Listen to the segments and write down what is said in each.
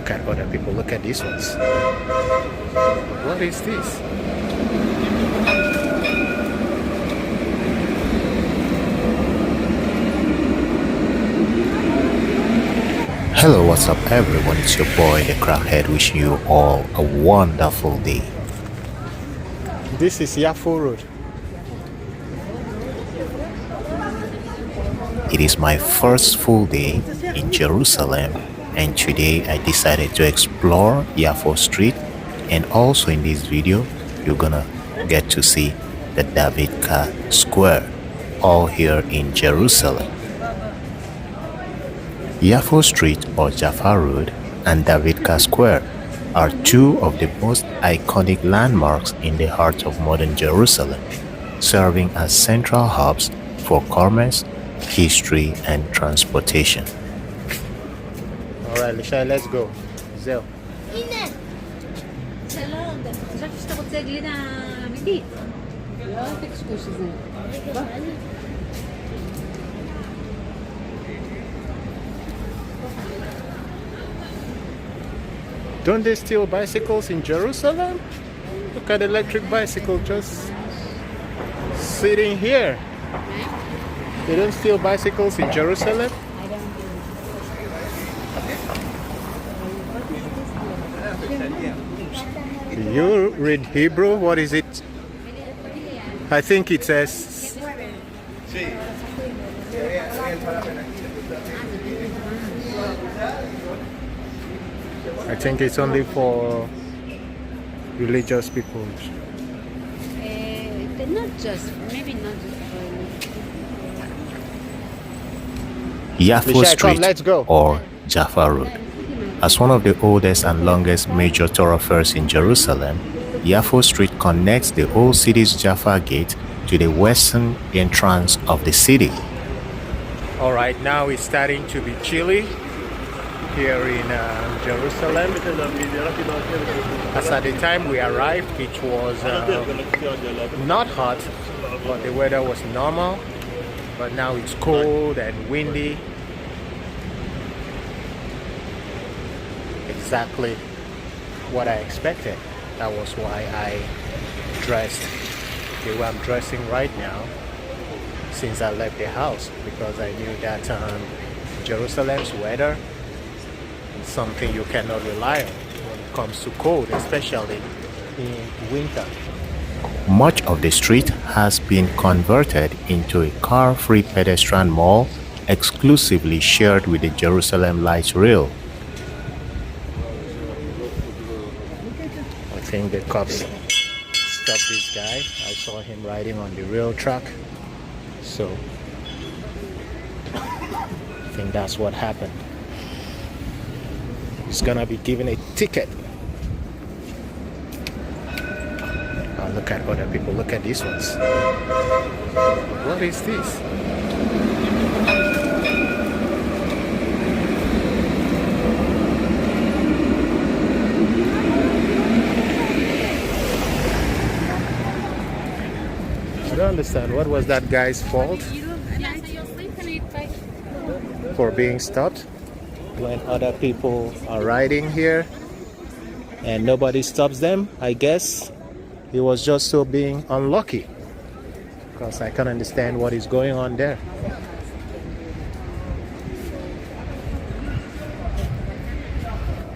look at other people. Look at these ones. What is this? Hello, what's up everyone? It's your boy the Crackhead, wishing you all a wonderful day. This is Jaffa Road. It is my first full day in Jerusalem, and today I decided to explore Jaffa Street, and also in this video you're gonna get to see the Davidka Square, all here in Jerusalem. Jaffa Street or Jaffa Road and Davidka Square are two of the most iconic landmarks in the heart of modern Jerusalem, serving as central hubs for commerce, history, and transportation. Alright, Lisha, let's go. Zell. Don't they steal bicycles in Jerusalem? Look at the electric bicycle just sitting here. They don't steal bicycles in Jerusalem? You read Hebrew? What is it? I think it says... I think it's only for religious people. Not just, maybe not just for Jaffa Street or Jaffa Road. As one of the oldest and longest major thoroughfares in Jerusalem, Jaffa Street connects the old city's Jaffa Gate to the western entrance of the city. Alright, now it's starting to be chilly here in Jerusalem. As at the time we arrived, it was not hot, but the weather was normal. But now it's cold and windy. Exactly what I expected. That was why I dressed the way I'm dressing right now since I left the house, because I knew that Jerusalem's weather is something you cannot rely on when it comes to cold, especially in winter. Much of the street has been converted into a car-free pedestrian mall exclusively shared with the Jerusalem Light Rail. I think the cops stopped this guy. I saw him riding on the rail track. So I think that's what happened. He's gonna be given a ticket. Look at other people. Look at these ones. What is this? I don't understand. What was that guy's fault for being stopped when other people are riding here and nobody stops them? I guess he was just so being unlucky, because I can't understand what is going on there.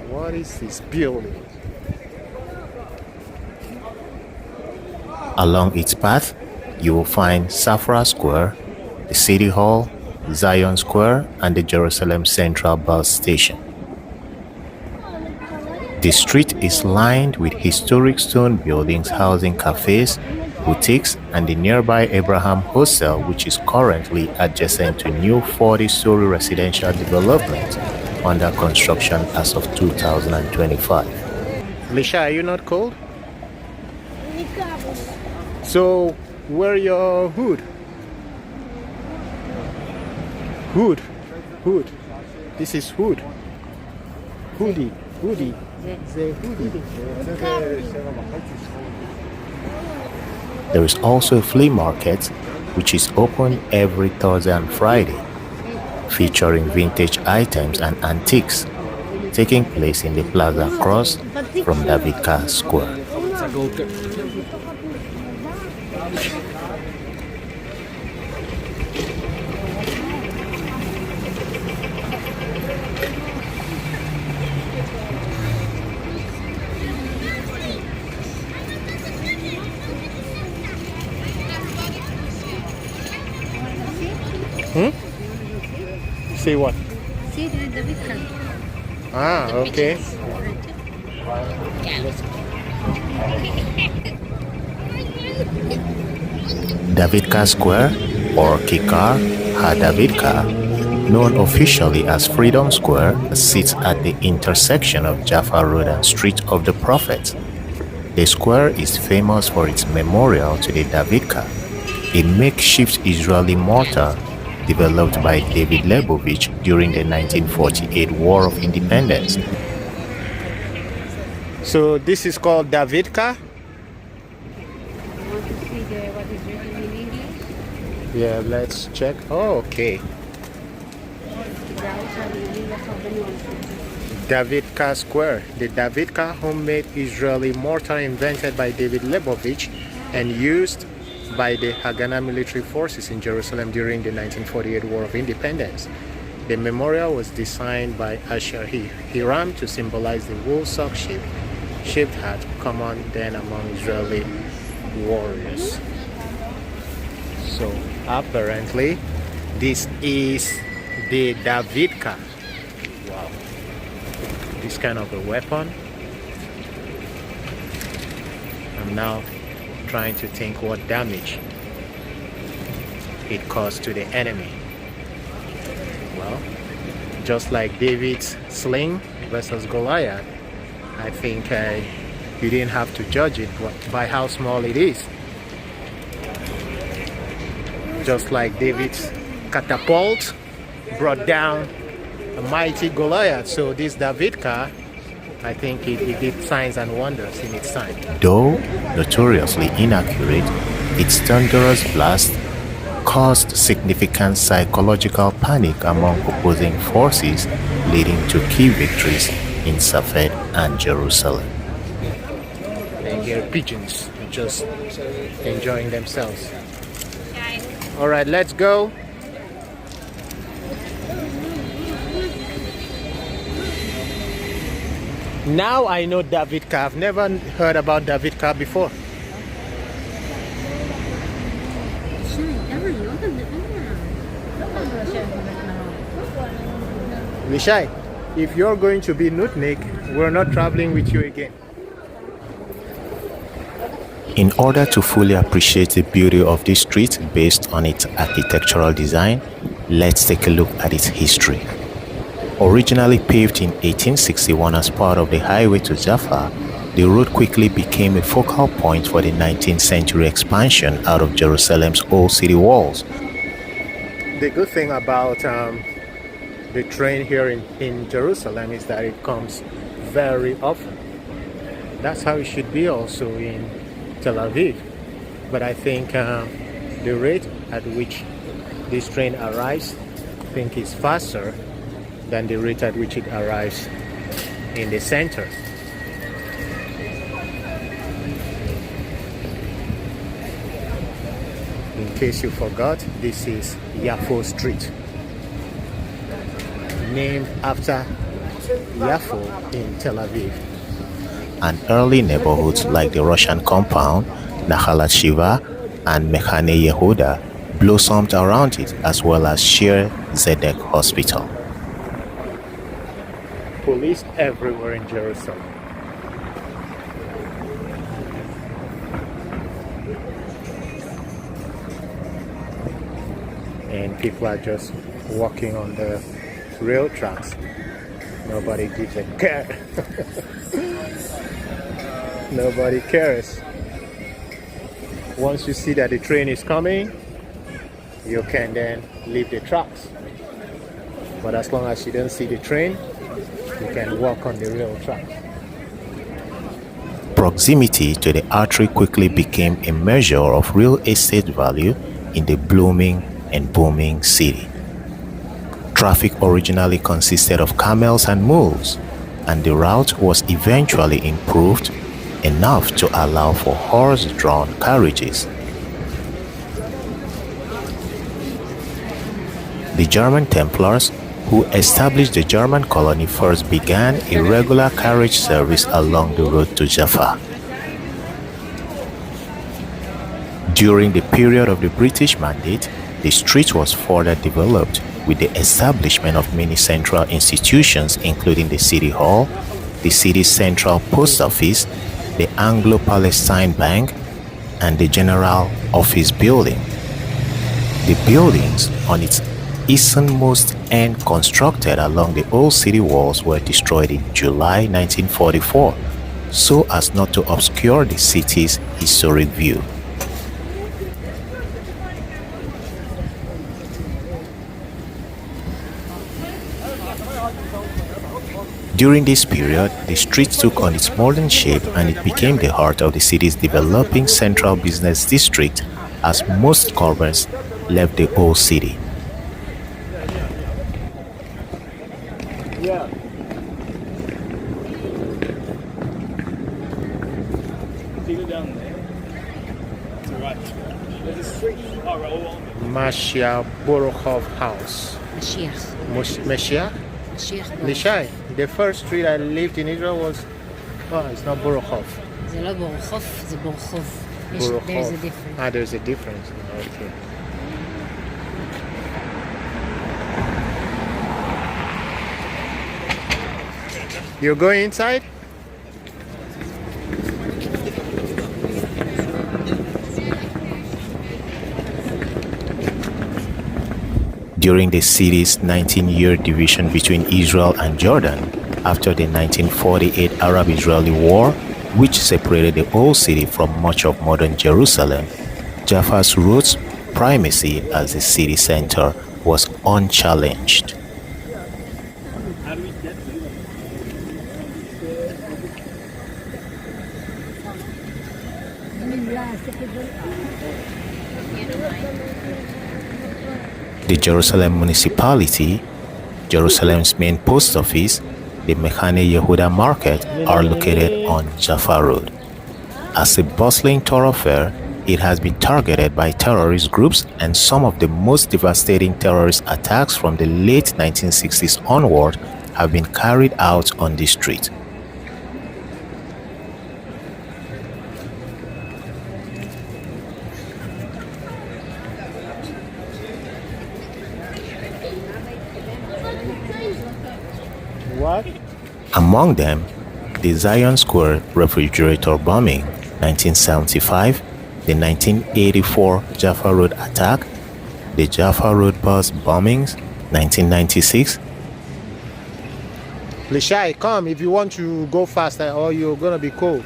What is this building? Along its path, you will find Safra Square, the City Hall, Zion Square, and the Jerusalem Central Bus Station. The street is lined with historic stone buildings housing cafes, boutiques, and the nearby Abraham Hostel, which is currently adjacent to new 40-story residential development under construction as of 2025. Lisha, are you not cold? So, wear your hood. Hood. This is hood. Hoodie. There is also a flea market which is open every Thursday and Friday, featuring vintage items and antiques, taking place in the plaza across from Davidka Square. See what? See the Davidka. Ah, okay. Davidka Square, or Kikar Haherut, known officially as Freedom Square, sits at the intersection of Jaffa Road and Street of the Prophet. The square is famous for its memorial to the Davidka, a makeshift Israeli mortar developed by David Lebovich during the 1948 War of Independence. So this is called Davidka? Want to see what is written in English? Yeah, let's check. Oh, okay. Davidka Square, the Davidka homemade Israeli mortar invented by David Lebovich and used by the Haganah military forces in Jerusalem during the 1948 War of Independence. The memorial was designed by Asher Hiram to symbolize the wool sock shaped hat common then among Israeli warriors. So apparently this is the Davidka. Wow. This kind of a weapon. I'm now trying to think what damage it caused to the enemy. Well, just like David's sling versus Goliath, I think you didn't have to judge it by how small it is. Just like David's catapult brought down a mighty Goliath, so this Davidka, I think it did signs and wonders in its time. Though notoriously inaccurate, its thunderous blast caused significant psychological panic among opposing forces, leading to key victories in Safed and Jerusalem. And here pigeons just enjoying themselves. All right, let's go. Now I know Davidka. I've never heard about Davidka before. Mishai, if you're going to be Nutnik, we're not traveling with you again. In order to fully appreciate the beauty of this street based on its architectural design, let's take a look at its history. Originally paved in 1861 as part of the highway to Jaffa, the road quickly became a focal point for the 19th century expansion out of Jerusalem's old city walls. The good thing about the train here in Jerusalem is that it comes very often. That's how it should be also in Tel Aviv. But I think the rate at which this train arrives, I think is faster than the rate at which it arrives in the center. In case you forgot, this is Jaffa Street, named after Yafo in Tel Aviv. And early neighborhoods like the Russian compound, Nahalat Shiva, and Mechane Yehuda blossomed around it, as well as Shir Zedek Hospital. Police everywhere in Jerusalem. And people are just walking on the rail tracks. Nobody gives a care. Nobody cares. Once you see that the train is coming, you can then leave the tracks. But as long as you don't see the train, you can walk on the rail track. Proximity to the artery quickly became a measure of real estate value in the blooming and booming city. Traffic originally consisted of camels and mules, and the route was eventually improved enough to allow for horse-drawn carriages. The German Templars, who established the German colony, first began a regular carriage service along the road to Jaffa. During the period of the British Mandate, the street was further developed with the establishment of many central institutions including the City Hall, the city's central post office, the Anglo-Palestine Bank, and the General Office Building. The buildings on its easternmost end constructed along the old city walls were destroyed in July 1944 so as not to obscure the city's historic view. During this period, the street took on its modern shape and it became the heart of the city's developing central business district as most commerce left the old city. Mashiach Borokhov House. Mashiach. Mashiach? Lishai. The first street I lived in Israel was... Oh, it's not Borokhov. זה לא בורחוף, זה בורחוב. There's a Borokhov. difference. Ah, there's a difference. Okay. You're going inside? During the city's 19-year division between Israel and Jordan, after the 1948 Arab-Israeli War, which separated the old city from much of modern Jerusalem, Jaffa's roots primacy as the city center was unchallenged. The Jerusalem municipality, Jerusalem's main post office, the Mechane Yehuda market are located on Jaffa Road. As a bustling thoroughfare, it has been targeted by terrorist groups, and some of the most devastating terrorist attacks from the late 1960s onward have been carried out on this street. What? Among them, the Zion Square refrigerator bombing, 1975, the 1984 Jaffa Road attack, the Jaffa Road bus bombings, 1996. Lishai, come if you want to go faster or you're gonna be cold.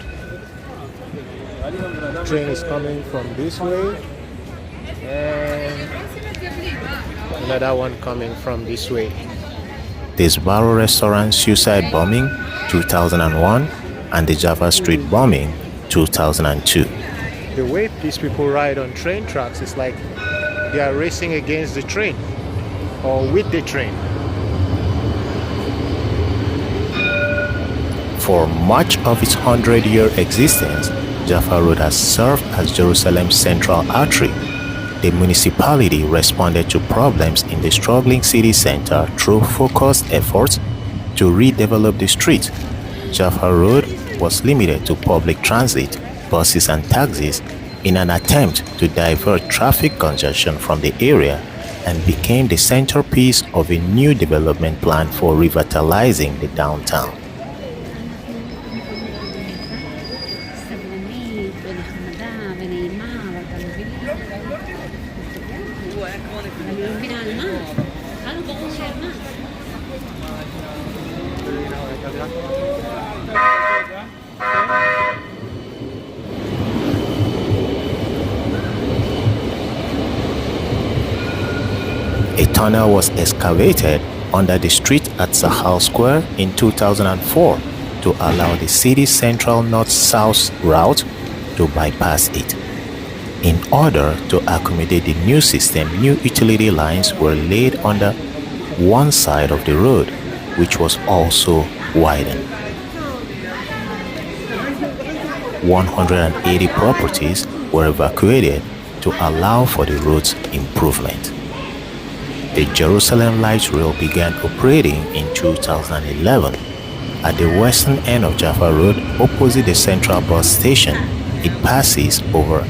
Train is coming from this way and another one coming from this way. The Sbarro restaurant suicide bombing, 2001, and the Jaffa Street bombing, 2002. The way these people ride on train tracks is like they are racing against the train or with the train. For much of its 100-year existence, Jaffa Road has served as Jerusalem's central artery. The municipality responded to problems in the struggling city center through focused efforts to redevelop the street. Jaffa Road was limited to public transit, buses and taxis in an attempt to divert traffic congestion from the area, and became the centerpiece of a new development plan for revitalizing the downtown. A tunnel was excavated under the street at Sahal Square in 2004 to allow the city's central north-south route to bypass it. In order to accommodate the new system, new utility lines were laid under one side of the road, which was also widened. 180 properties were evacuated to allow for the road's improvement. The Jerusalem Light Rail began operating in 2011 at the western end of Jaffa Road opposite the central bus station. It passes over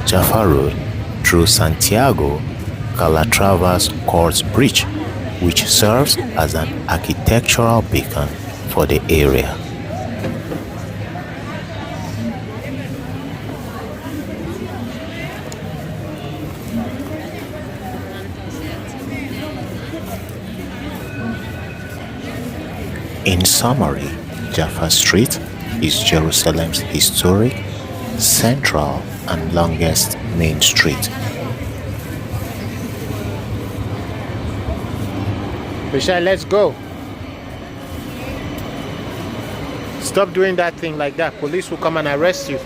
Jaffa Road through Santiago Calatravas Court Bridge, which serves as an architectural beacon for the area. In summary, Jaffa Street is Jerusalem's historic, central, and longest main street. Rishai, let's go. Stop doing that thing like that. Police will come and arrest you.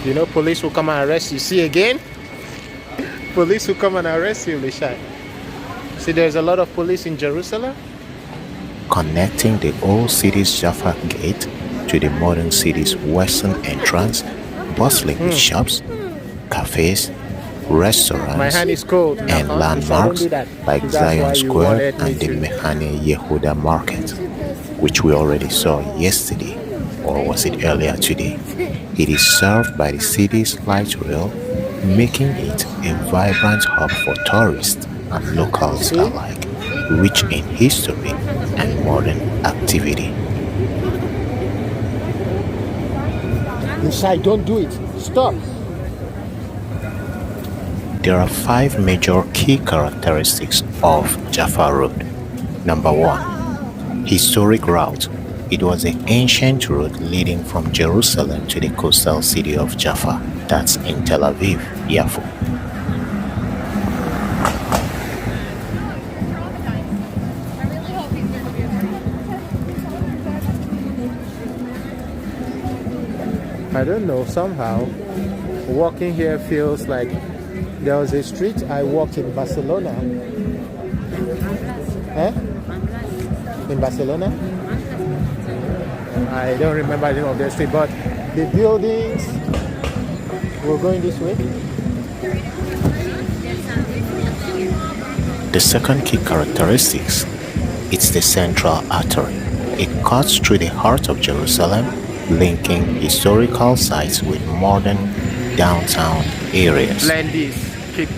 You know, police will come and arrest you. See again? Police will come and arrest you, Rishai. See, there's a lot of police in Jerusalem. Connecting the old city's Jaffa gate to the modern city's western entrance, bustling with shops, cafes, restaurants, My hand is cold. and landmarks like Zion Square and the Mechane Yehuda Market, which we already saw yesterday, or was it earlier today? It is served by the city's light rail, making it a vibrant hub for tourists and locals alike, rich in history and modern activity. Rishai, don't do it. Stop. There are 5 major key characteristics of Jaffa Road. Number 1. Historic route. It was an ancient road leading from Jerusalem to the coastal city of Jaffa, that's in Tel Aviv, Yafo. I don't know, somehow walking here feels like there was a street I walked in Barcelona. In Barcelona? I don't remember the name of the street, but the buildings were going this way. The second key characteristics, it's the central artery. It cuts through the heart of Jerusalem, linking historical sites with modern downtown areas.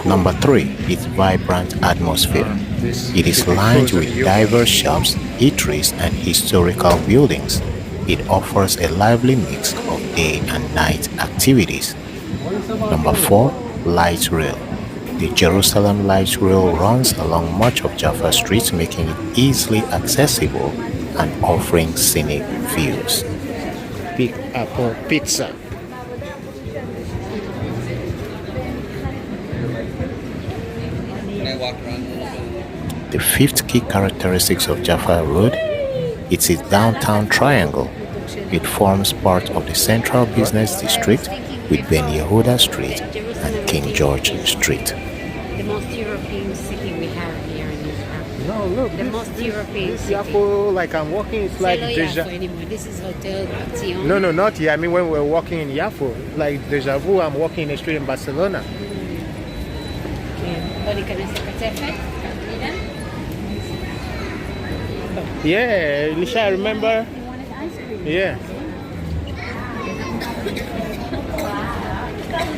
Number 3, its vibrant atmosphere. It is lined with diverse shops, eateries, and historical buildings. It offers a lively mix of day and night activities. Number 4, light rail. The Jerusalem Light Rail runs along much of Jaffa Street, making it easily accessible and offering scenic views. Pick apple pizza. The 5th key characteristics of Jaffa Road, it's its downtown triangle. It forms part of the central business district with Ben Yehuda Street and King George Street. The most European city we have here in Israel. No, look. The most European This city. Yafo, like I'm walking, it's like Hello, deja. Yafo anymore. This is Hotel Zion. No, not here. I mean, when we're walking in Yafo, like deja vu, I'm walking in the street in Barcelona. בוא ניכנס לקצפת, קרדינה. Yeah, Lisha, I remember. Yeah.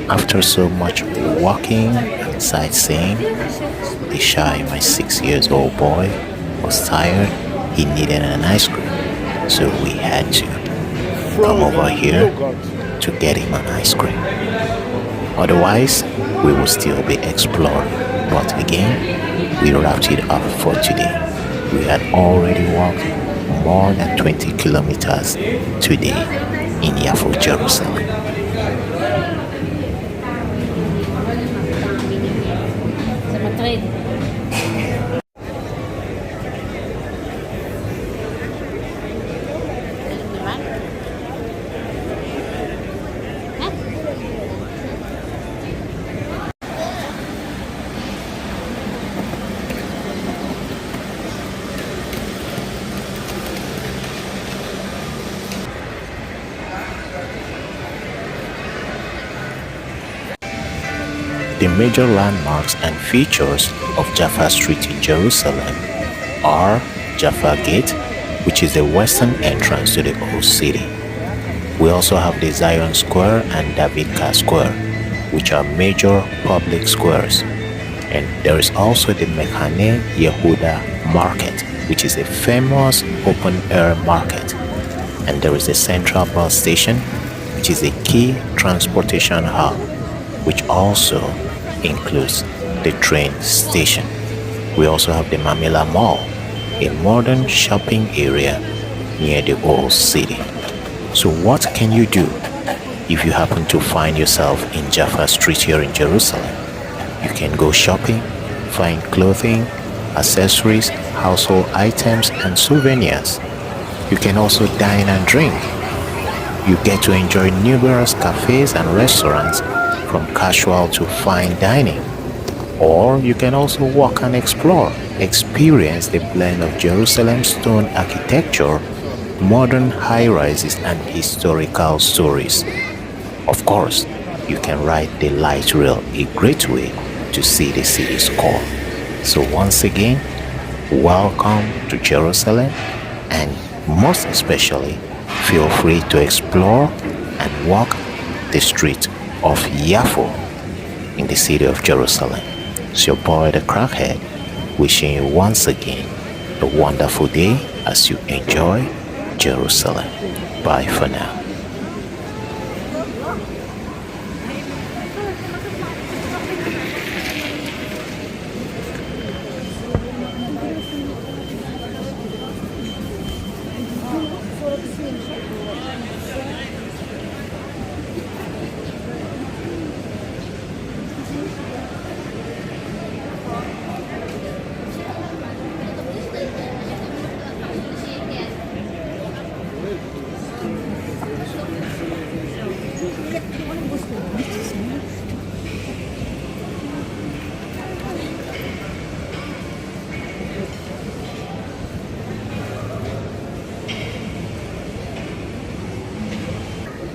After so much walking and sightseeing, the shy, my 6-year-old boy, was tired. He needed an ice cream, so we had to come over here to get him an ice cream. Otherwise, we will still be exploring. But again, we wrapped it up for today. We had already walked more than 20 kilometers today in Yafo, Jerusalem. זה מטריד. The major landmarks and features of Jaffa Street in Jerusalem are Jaffa Gate, which is the western entrance to the old city. We also have the Zion Square and Davidka Square, which are major public squares. And there is also the Mechane Yehuda Market, which is a famous open-air market. And there is a central bus station, which is a key transportation hub, which also includes the train station. We also have the Mamila Mall, a modern shopping area near the old city. So what can you do if you happen to find yourself in Jaffa Street here in Jerusalem? You can go shopping, find clothing, accessories, household items, and souvenirs. You can also dine and drink. You get to enjoy numerous cafes and restaurants, from casual to fine dining. Or you can also walk and explore, experience the blend of Jerusalem stone architecture, modern high-rises, and historical stories. Of course, you can ride the light rail, a great way to see the city's core. So once again, welcome to Jerusalem, and most especially, feel free to explore and walk the street of Yafo in the city of Jerusalem. It's your boy the Crackhead, wishing you once again a wonderful day as you enjoy Jerusalem. Bye for now.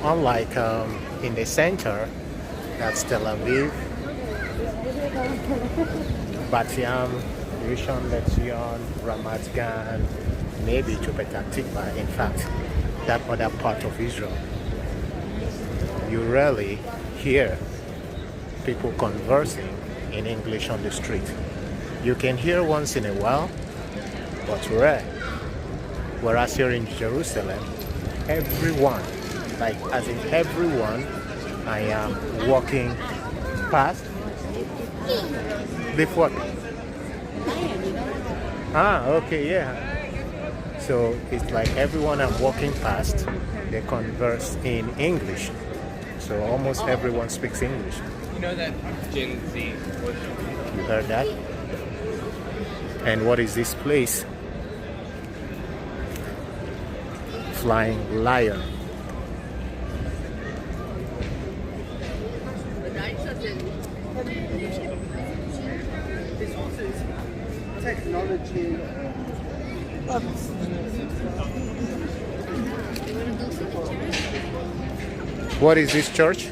Unlike in the center, that's Tel Aviv, Bat Yam, Rishon LeZion, Ramat Gan, maybe to Petah Tikva. In fact, that other part of Israel, you rarely hear people conversing in English on the street. You can hear once in a while, but rare. Whereas here in Jerusalem, everyone, like as in everyone, I am walking past. Live what? Okay, yeah. So it's like everyone I'm walking past, they converse in English. So almost everyone speaks English. You know that Gen Z. You heard that? And what is this place? Flying Lion. Technology. What is this church?